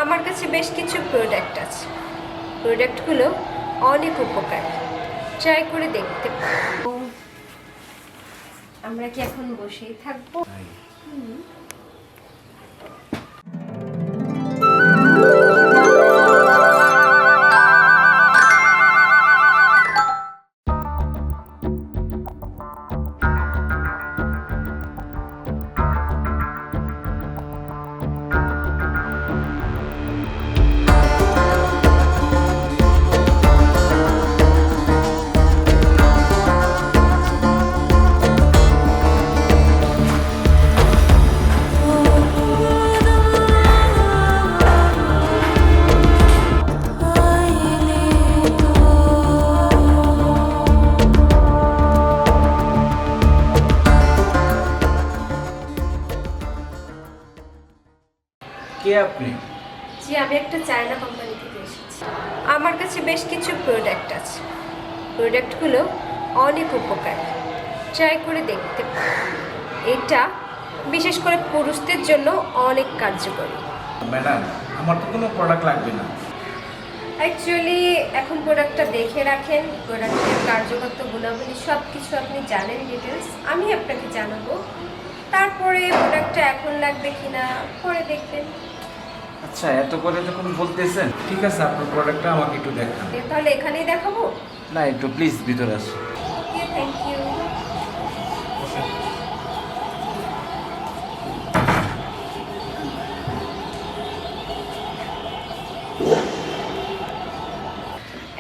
আমার কাছে বেশ কিছু প্রোডাক্ট আছে। প্রোডাক্টগুলো অনেক উপকার, ট্রাই করে দেখতে পারো। আমরা কি এখন বসেই থাকবো? কে আপনি? জি, আমি একটা চায়না কোম্পানি থেকে এসেছি। আমার কাছে বেশ কিছু প্রোডাক্ট আছে। প্রোডাক্টগুলো অনেক উপকার, ট্রাই করে দেখতে পারো। এটা বিশেষ করে পুরুষদের জন্য অনেক কার্যকরী। ম্যাডাম, আমার তো কোনো প্রোডাক্ট লাগবে না। অ্যাকচুয়ালি এখন প্রোডাক্টটা দেখে রাখেন, প্রোডাক্টের কার্যকর গুণাবলী সব কিছু আপনি জানেন ডিটেলস, আমি আপনাকে জানাবো। তারপরে প্রোডাক্টটা এখন লাগবে কিনা পরে দেখবেন। আচ্ছা, এত করে যখন বলতেছেন, ঠিক আছে, আপনার প্রোডাক্টটা আমাকে একটু দেখান। তাহলে এখানেই দেখাবো। না, একটু প্লিজ ভিতরে আসুন। ওকে, থ্যাংক ইউ।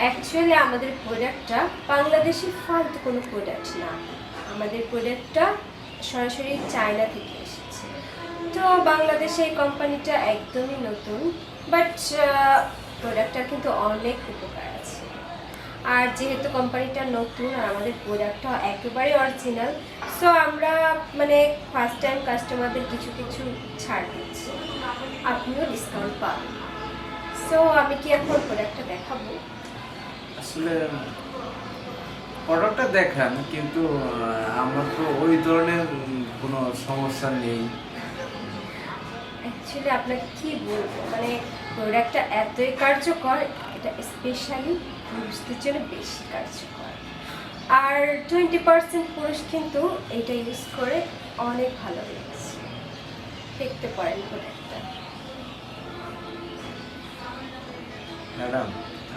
অ্যাকচুয়ালি আমাদের প্রোডাক্টটা বাংলাদেশি ফালতু কোনো প্রোডাক্ট না। আমাদের প্রোডাক্টটা সরাসরি চায়না থেকে এসেছে। তো বাংলাদেশে এই কোম্পানিটা একদমই নতুন, বাট প্রোডাক্টটার কিন্তু অনেক উপকার আছে। আর যেহেতু কোম্পানিটা নতুন আর আমাদের প্রোডাক্টটা একেবারে অরিজিনাল, সো আমরা মানে ফার্স্ট টাইম কাস্টমারদের কিছু কিছু ছাড় দিচ্ছি, আপনিও ডিসকাউন্ট পাবেন। সো আমি কি এখন প্রোডাক্টটা দেখাবো? আসলে প্রোডাক্টটা দেখান, কিন্তু আমার তো ওই ধরনের কোনো সমস্যা নেই। অ্যাকচুয়ালি আপনাকে কি বলবো, মানে প্রোডাক্টটা এতই কার্যকর, এটা স্পেশালি পুরুষদের জন্য বেশি কার্যকর। আর 20% পুরুষ কিন্তু এটা ইউজ করে অনেক ভালো লেগেছে। দেখতে পারেন প্রোডাক্টটা। ম্যাডাম,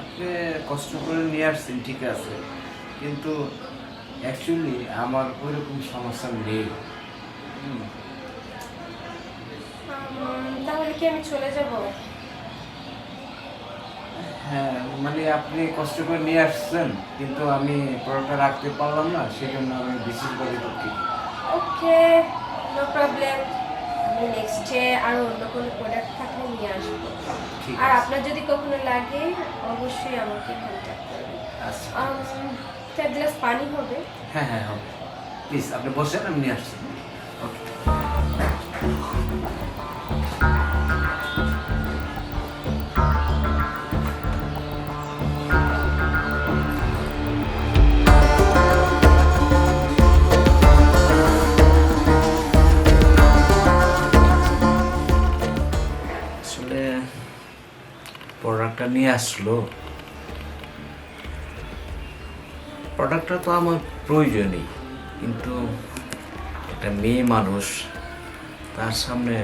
আপনি কষ্ট করে নিয়ে আসছেন, ঠিক আছে, কিন্তু অ্যাকচুয়ালি আমার ওইরকম সমস্যা নেই। তাহলে কি আমি চলে যাব? হ্যাঁ, মানে আপনি কষ্ট করে নিয়ে আসছেন, কিন্তু আমি প্রোডাক্টটা রাখতে পারলাম না, সেই জন্য আমি বিশেষভাবে দুঃখিত। ওকে, নো প্রবলেম। আমি নেক্সটে আরও অন্য কোনো প্রোডাক্ট থাকলে নিয়ে আসবো। ঠিক আর আছে। আপনার যদি কখনো লাগে অবশ্যই আমাকে কন্ট্যাক্ট করবেন। আচ্ছা, 4 গ্লাস পানি হবে? হ্যাঁ হ্যাঁ হবে, প্লিজ আপনি বসেন, আমি নিয়ে আসছি। ওকে। আসলে প্রোডাক্টটা নিয়ে আসলো, প্রোডাক্টটা তো আমার প্রয়োজনই, কিন্তু একটা মেয়ে মানুষ, তার সামনে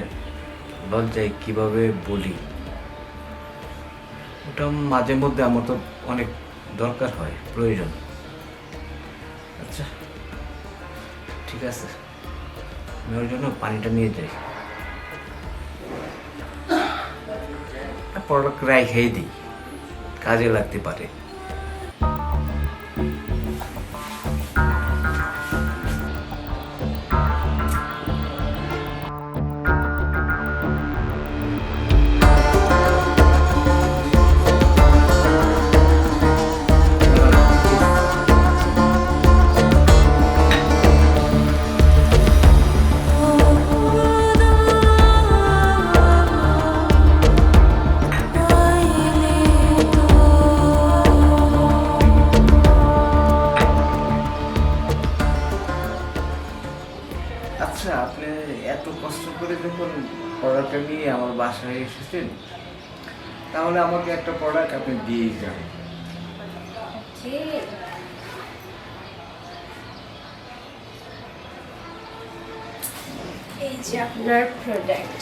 লজ্জায় কিভাবে বলি, ওটা মাঝে মধ্যে আমার তো অনেক দরকার হয়, প্রয়োজন। আচ্ছা, ঠিক আছে, আমি ওর জন্য পানিটা নিয়ে যাই, প্রোডাক্ট রাইখেই দিই, কাজে লাগতে পারে। আচ্ছা, আপনি এত কষ্ট করে যখন প্রোডাক্টটা নিয়ে আমার বাসায় এসেছেন, তাহলে আমাকে একটা প্রোডাক্ট আপনি দিয়েই যান। ওকে, এই যে আপনার প্রোডাক্ট।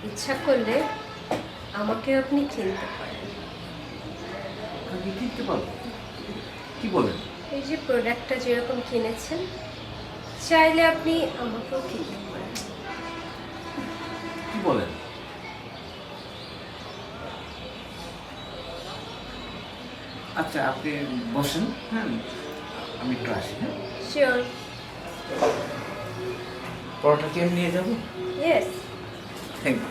ইচ্ছা করলে আমাকে আপনি কিনতে পারেন। আমি কিনতে পারবো? কি বলেন? এই যে প্রোডাক্টটা যেরকম কিনেছেন, চাইলে আপনি আমাকেও কিনতে পারেন। কি বলেন? আচ্ছা আপনি বসেন, হ্যাঁ আমি একটু আসি। হ্যাঁ, শিওর। পরোটা কি আমি নিয়ে যাবো? ইয়েস। Thank you.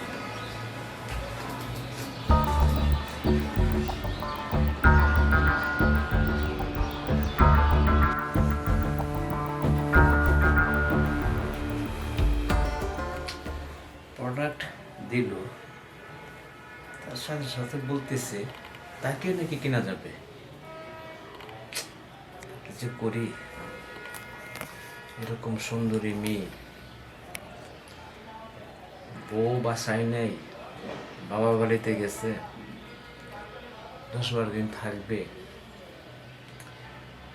প্রোডাক্ট দিল, তার সাথে সাথে বলতেছে তাকে নাকি কেনা যাবে। কিছু করি, এরকম সুন্দরী মেয়ে, বউ বাসায় নেই, বাবা বাড়িতে গেছে, 10-12 দিন থাকবে,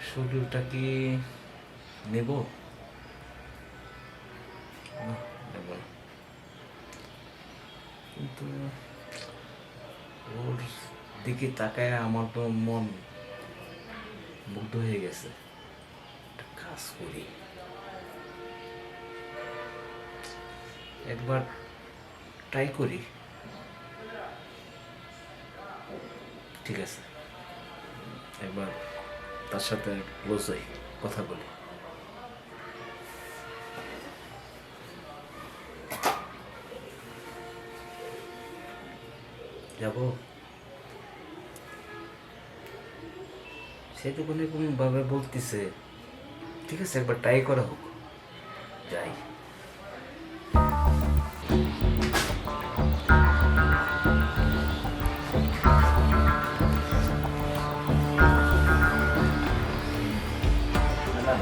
শরীরটা কি নেব? না, নেব না। কিন্তু ওর দিকে তাকায় আমার তো মন মুগ্ধ হয়ে গেছে। একটা কাজ করি, একবার ট্রাই করি। ঠিক আছে, একবার তার সাথে ক্লোজ হই, কথা বলি। যাবো, সেটুকু ভাবে বলতেছে। ঠিক আছে, একবার ট্রাই করা হোক, যাই। ম্যাডাম,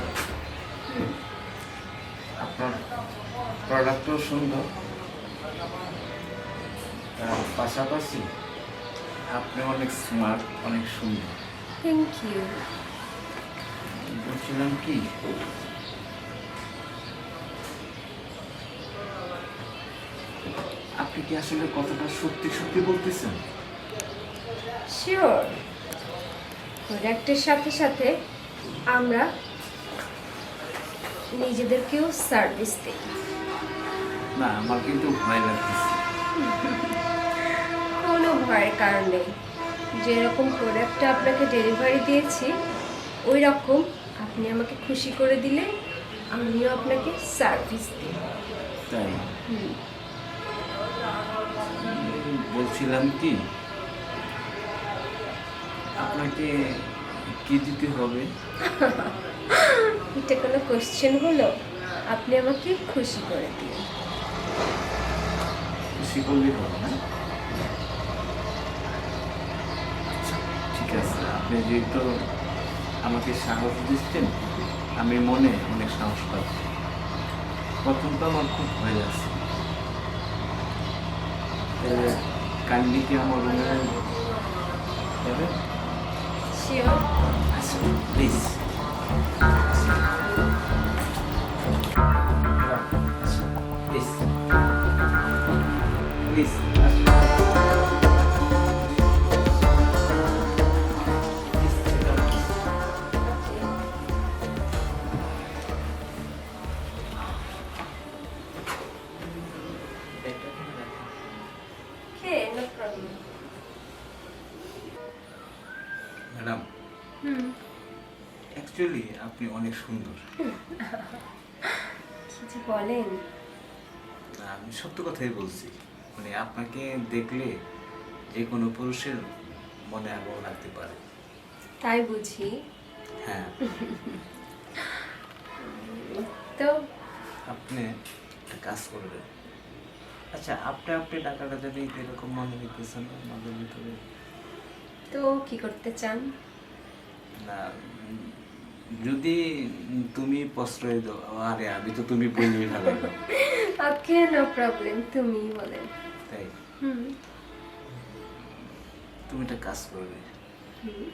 আপনার প্রোডাক্টও সুন্দর, তার পাশাপাশি আপনি অনেক স্মার্ট, অনেক সুন্দর। Thank you. বলছিলাম কি, আপনি কি আসলে কথাটা সত্যি সত্যি বলতেছেন? শিওর। প্রোডাক্টের সাথে সাথে আমরা নিজেদেরকেও সার্ভিস দিই। না, আমার কিন্তু ভয় লাগতেছে। কোনো ভয়ের কারণ নেই। যেরকম প্রোডাক্টটা আপনাকে ডেলিভারি দিয়েছি, ওই রকম আপনি আমাকে খুশি করে দিলে আমিও আপনাকে সার্ভিস দিই। তাই বলছিলাম কি, আপনাকে কি দিতে হবে? এটা কোনো কোশ্চেন হলো? আপনি আমাকে খুশি করে দিন। খুশি করলেই হবে না? আচ্ছা, ঠিক আছে, আপনি যেহেতু আমাকে সাহস দিচ্ছেন, আমি মনে অনেক সাহস পাচ্ছি। প্রথম তো আমার খুব ভয় লাগছে। কান্ডি কি আমার রুমে যাবে? শিওর। আচ্ছা, please. Please please. Okay, no problem. Madam, actually আপনি অনেক সুন্দর। কি যে বলেন? আমি সত্য কথাই বলছি। মানে আপনাকে দেখলে যে কোনো পুরুষের মনে আগ্রহ লাগতে পারে। তাই বুঝি। হ্যাঁ, তো আপনি একটা কাজ করবেন। আচ্ছা, আপনি টাকাটা যদি এরকম মনে নিতেছেন আমাদের ভিতরে, তো কি করতে চান? না যদি তুমি প্রশ্রয় দাও, আরে আমি তো তুমি বললেই ভালো। ওকে, নো প্রবলেম, তুমি বলেন। তাই তুমি একটা কাজ করবে। হুম।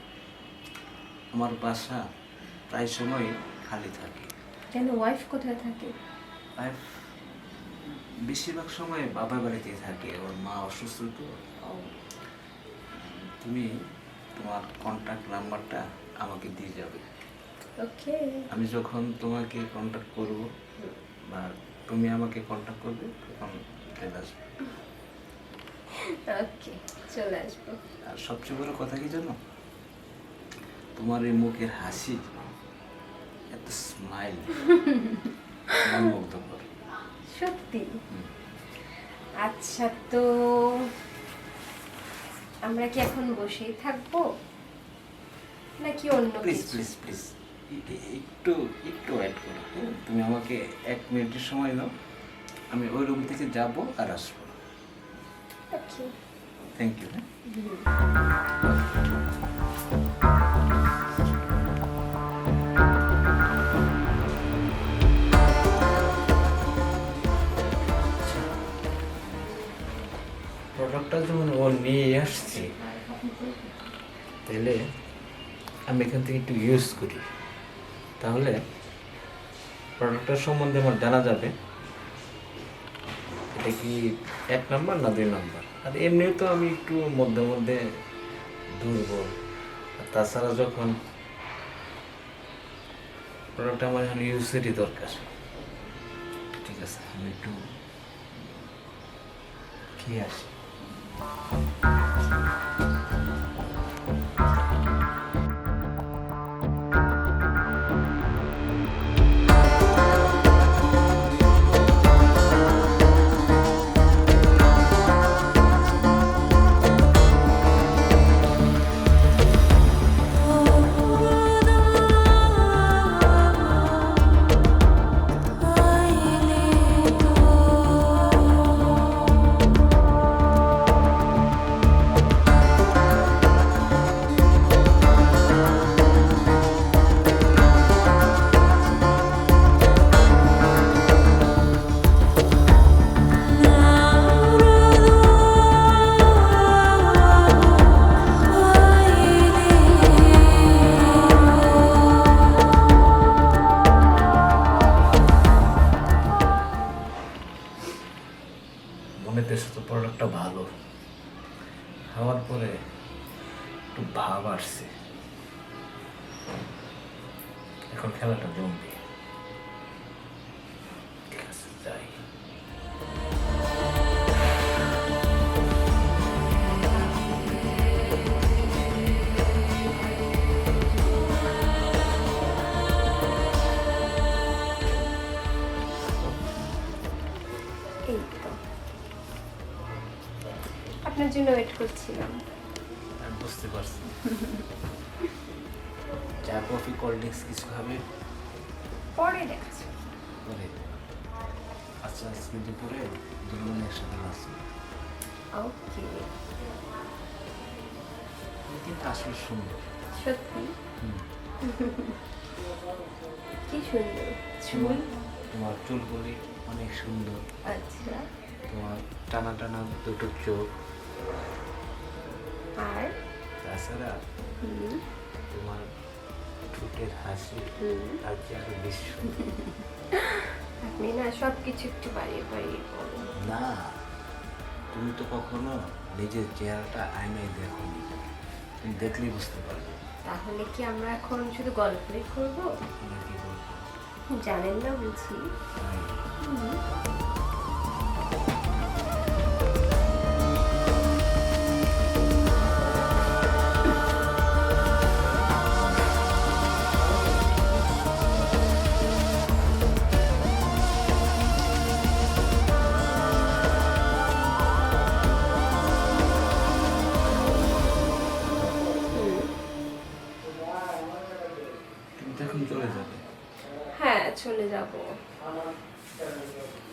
আমার বাসা প্রায় সময় খালি থাকে। কেন, ওয়াইফ কোথায় থাকে? আর বেশিরভাগ সময় বাবার বাড়িতেই থাকে, ওর মা অসুস্থ তো। ও, তুমি তোমার কন্ট্যাক্ট নাম্বারটা আমাকে দিয়ে যাবে। ওকে। আমি যখন তোমাকে কন্ট্যাক্ট করব বা তুমি আমাকে কন্ট্যাক্ট করবে তখন চলে আসবে। ওকে, চলে আসবো। আর সবচেয়ে বড় কথা কি জানো, তোমার এই মুখের হাসি, এত স্মাইল মনমুগ্ধকর। সত্যি? হুম। আচ্ছা, তো আমরা কি এখন বসেই থাকবো নাকি অন্য প্লিজ কিছু? প্লিজ প্লিজ একটু একটু ওয়েট করো, হ্যাঁ? তুমি আমাকে 1 মিনিটের সময় দাও, আমি ওই রুম থেকে যাব আর আসবো। ওকে। Thank you. হ্যাঁ, প্রোডাক্টটা যখন ও নিয়ে আসছে, তাহলে আমি এখান থেকে একটু ইউজ করি, তাহলে প্রোডাক্টটার সম্বন্ধে আমার জানা যাবে এটা কি 1 নাম্বার না 2 নাম্বার। আর এমনিও তো আমি একটু মধ্যে মধ্যে দুর্বল, আর তাছাড়া যখন প্রোডাক্ট আমার এখন ইউজেরই দরকার। ঠিক আছে, আমি একটু খেয়ে আসি। মনে হচ্ছে তো প্রোডাক্টটা ভালো, খাওয়ার পরে একটু ভাব আসছে, এখন খেলাটা জমবে। ঠিক আছে, যাই। এই তো আপনার জন্য ওয়েট করছিলাম। আমি বুঝতে পারছি। চা কফি কোল্ড ড্রিঙ্কস কিছু খাবে পরে দেখছি। পরে? আচ্ছা, আজকে দুপুরে দুজন একসাথে আসছি, ওকে। কিন্তু আসলে সুন্দর। সত্যি? হুম। কি সুন্দর চুল। তোমার চুলগুলি অনেক সুন্দর, আচ্ছা, তোমার টানা টানা দুটো চোখ, আর তাছাড়া হুম, তোমার ঠোঁটের হাসি আর কি আরো বেশি সুন্দর। আপনি না সব কিছু একটু বাড়িয়ে বাড়িয়ে বলেন। না, তুমি তো কখনো নিজের চেহারাটা আয়নায় দেখোনি, তুমি দেখলেই বুঝতে পারবে। তাহলে কি আমরা এখন শুধু গল্পই করবো? আমরা কি বলবো? জানেন না বুঝি? তাই। তুমি তো এখন চলে যাবে, হ্যাঁ, চলে যাব।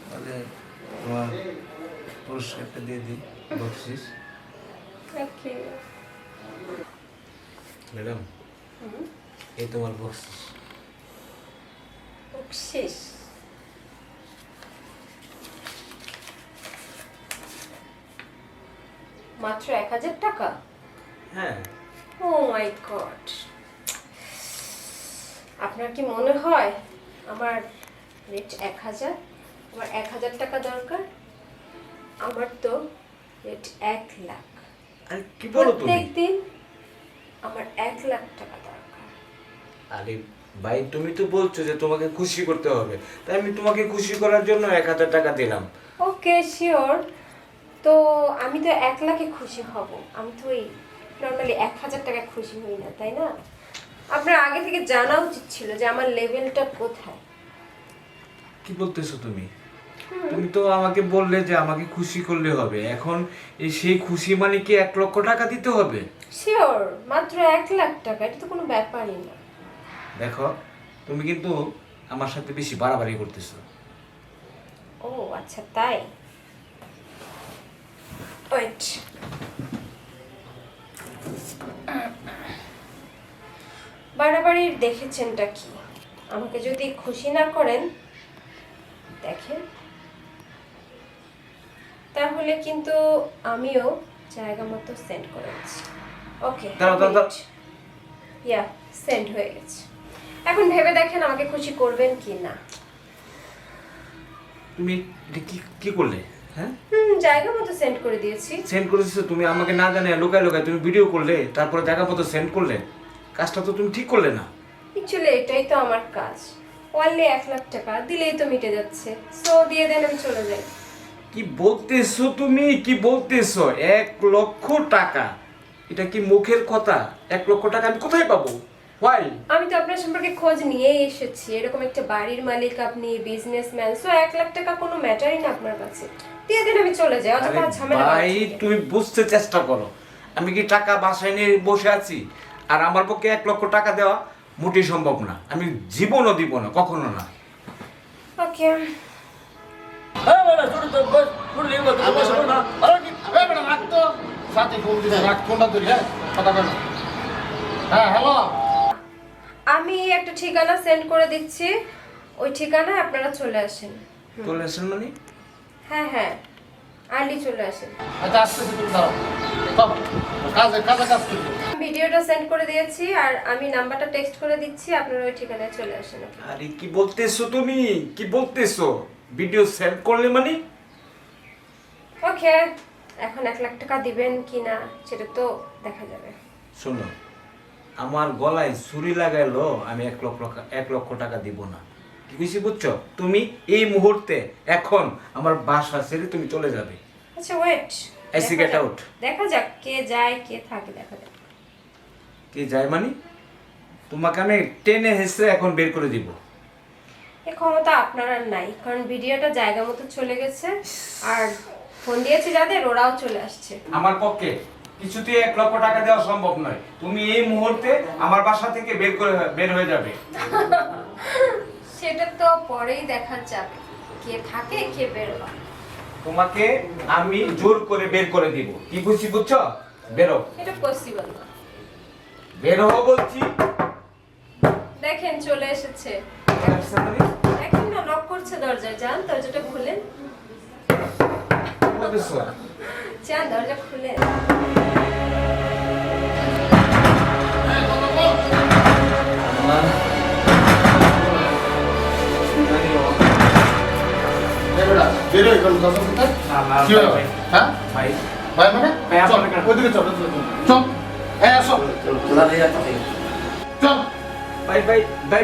তাহলে তোমার পুরস্কারটা দিয়ে দিই, বকশিস। ওকে। ম্যাডাম, এই তোমার বকশিস। শেষ। মাত্র 1000 টাকা? হ্যাঁ। ও মাই গড, আপনার কি মনে হয় আমার রেট 1000? আমার 1000 টাকা দরকার। আমার তো রেট 1 লাখ। আরে কি বলো তুমি? প্রত্যেকদিন আমার 1 লাখ টাকা দরকার। আরে ভাই, তুমি তো বলছো যে তোমাকে খুশি করতে হবে, তাই আমি তোমাকে খুশি করার জন্য 1000 টাকা দিলাম। ওকে, শিওর। তো আমি তো 1 লাখে খুশি হব, আমি তো ওই নর্মালি 1000 টাকা খুশি হই না, তাই না? আপনার আগে থেকে জানা উচিত ছিল যে আমার লেভেলটা কোথায়। কি বলতেছো তুমি? তুমি তো আমাকে বললে যে আমাকে খুশি করলে হবে, এখন সেই খুশি মানে কি 1 লক্ষ টাকা দিতে হবে? শিওর, মাত্র 1 লাখ টাকা, এটা তো কোনো ব্যাপারই না। দেখো, তুমি কিন্তু আমার সাথে বেশি বাড়াবাড়ি করতেছো। ও আচ্ছা, তাই? ওয়েট, বাড়াবাড়ির দেখেছেনটা কি? আমাকে যদি খুশি না করেন দেখেন, তাহলে কিন্তু আমিও জায়গা মতো সেন্ড করে দিচ্ছি। ওকে, দাঁড়াও। ইয়া, সেন্ড হয়ে গেছে। এখন ভেবে দেখেন আমাকে খুশি করবেন কি না। তুমি এটা কি করলে? হ্যাঁ, জায়গা মতো সেন্ড করে দিয়েছি। সেন্ড করেছো তুমি আমাকে না জানিয়ে, লুকায় লুকায় তুমি ভিডিও করলে, তারপরে জায়গা মতো সেন্ড করলে। কাজটা তো তুমি ঠিক করলে না। অ্যাকচুয়ালি এটাই তো আমার কাজ। ওয়ানলি 1 লাখ টাকা দিলেই তো মিটে যাচ্ছে, সো দিয়ে দেন, আমি চলে যাই। কি বলতেছো তুমি? কি বলতেছো? 1 লক্ষ টাকা? এটা কি মুখের কথা? 1 লক্ষ টাকা আমি কোথায় পাবো? ভাই, আমি তো আপনার সম্পর্কে খোঁজ নিয়েই এসেছি। এরকম একটা বাড়ির মালিক আপনি, বিজনেসম্যান, সো 1 লাখ টাকা কোনো ম্যাটারই না আপনার কাছে। দিয়ে দেন, আমি চলে যাই। অযথা ঝামেলা ভাই বাড়াচ্ছেন। তুমি বুঝতে চেষ্টা করো, আমি কি টাকা বাসায় নিয়ে বসে আছি? আর আমার পক্ষে 1 লক্ষ টাকা দেওয়া মোটেই সম্ভব না। আমি জীবনও দিব না, কখনো না। ওকে, আমি একটা ঠিকানা সেন্ড করে দিচ্ছি, ওই ঠিকানায় আপনারা চলে আসেন। চলে আসেন মানে? হ্যাঁ হ্যাঁ, আর্লি চলে আসেন। ভিডিওটা সেন্ড করে দিয়েছি আর আমি নাম্বারটা টেক্সট করে দিচ্ছি, আপনারা ওই ঠিকানায় চলে আসেন। ওকে, আরে কি বলতেছো তুমি? কি বলতেছো? ভিডিও সেন্ড করলে মানে? ওকে, এখন 1 লাখ টাকা দিবেন কিনা সেটা তো দেখা যাবে। শোনো, আমার গলায় ছুরি লাগাইলো আমি 1 লক্ষ টাকা দিব না। কি কইছি বুঝছো? তুমি এই মুহূর্তে এখন আমার বাসা ছেড়ে তুমি চলে যাবে। আচ্ছা wait, I see, get out. দেখা যাক কে যায় কে থাকে, দেখা যাক। কি যায় মানে? তোমাকে আমি টেনে হেসে এখন বের করে দিব। এই ক্ষমতা আপনার আর নাই, কারণ ভিডিওটা জায়গা মতো চলে গেছে আর ফোন দিয়েছি যাদের, ওরাও চলে আসছে। আমার পক্ষে কিছুতেই 1 লক্ষ টাকা দেওয়া সম্ভব নয়। তুমি এই মুহূর্তে আমার বাসা থেকে বের হয়ে যাবে। সেটা তো পরেই দেখা যাবে, কে থাকে কে বের হয়। তোমাকে আমি জোর করে বের করে দিব। কি বুঝছি বুঝছো? বেরো। এটা পসিবল না। বের হও বলছি। দেখেন চলে এসেছে, আসছে মানে? দেখেন না, নক করছে দরজায়। যান, দরজাটা খুলেন। কি বলতেছো? যান, দরজা খুলেন।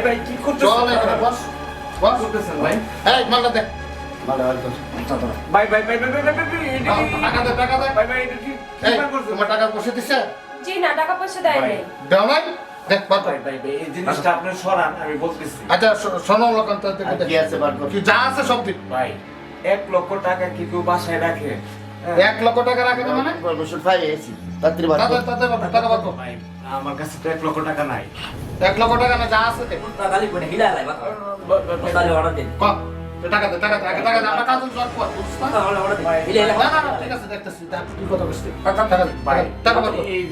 ভাই কি করতেছো? করতেছেন ভাই? ভাই এটা কি করছেন? জি না, টাকা পয়সা দেয় নাই। ভাই এই জিনিসটা আপনি সরান, আমি বলতেছি। ভাই 1 লক্ষ টাকা কি কেউ বাসায় রাখে? 1 লক্ষ টাকা রাখে না মানে? ভাই আমার কাছে তো 1 লক্ষ টাকা নাই। 1 লক্ষ টাকা না, যা আছে দে। টাকা দে, আগে টাকা দে, আমরা কাজ জট কর, বুঝছ না? না, ঠিক আছে, দেখতেছি, কি কথা বলছিস? টাকা দে, ভাই টাকা বার কর। এই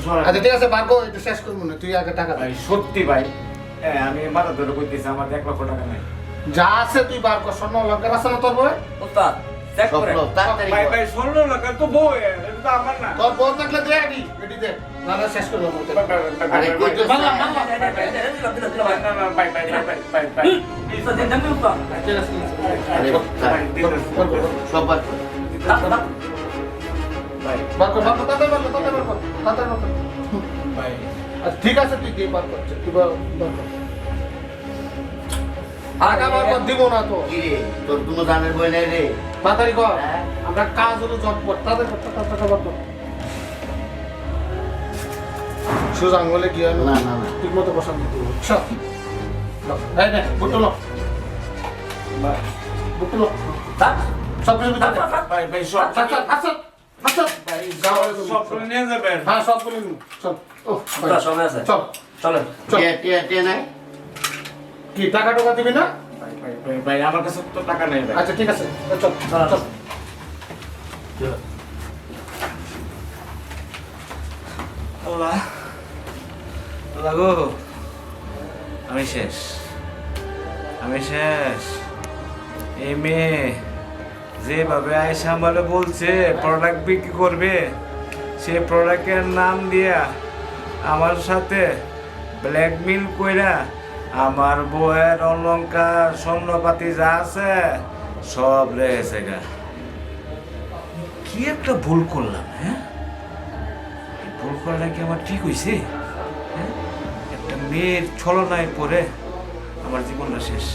সরান। আচ্ছা ঠিক আছে, বার কর, এটা শেষ করবো না, তুই আগে টাকা দে। ভাই সত্যি ভাই, আমি মাথা ধরে কইতেছি আমার 1 লক্ষ টাকা নাই। যা আছে তুই বার কর, স্বর্ণ লঙ্কার আছে না তোর বই? ভাই 16 লাখ তো বই, এটা তো আমার না। তোর বই থাকলে দে, এডি দে না না শেষ করে দেবো আরে কই তো বাংলা বাংলা ঠিক আছে আরে সব বার কর। ঠিক আছে তুই দিয়ে বার করছে তুই বার কর টাকা বার কর দিব না তো কি রে তোর কোনো দানের বই নাই রে? তাড়াতাড়ি কর আমরা কাজ হলো জটপট তাদের টাকা বার কর সোজা আঙুলে কি হয় না, না, না। ঠিক মতো বসান দিতে হবে সব এই নে বুটলো বুটলো সব কিছু ভিতরে দে। ভাই ভাই সব আচ্ছা আচ্ছা আচ্ছা গাওয়ালে সব করে নিয়ে যাবেন। হ্যাঁ সব বলে নিন চল ও সময় আছে চল চলেন চল টিয়া নাই? কি টাকা টাকা দিবি না ভাই ভাই ভাই ভাই আমার কাছে তো টাকা নেই ভাই। আচ্ছা ঠিক আছে চল চল আল্লাহ আল্লাহ গো আমি শেষ এই মেয়ে যেভাবে আয়সা আমারে বলছে প্রোডাক্ট বিক্রি করবে সে প্রোডাক্টের নাম দিয়া আমার সাথে ব্ল্যাকমেল কইরা আমার বউয়ের অলংকার স্বর্ণপাতি যা আছে সব রেখেছে গা। কি একটা ভুল করলাম, হ্যাঁ? এই ভুল করাটা কি আমার ঠিক হয়েছে? হ্যাঁ, একটা মেয়ের ছলনায় পড়ে আমার জীবনটা শেষ।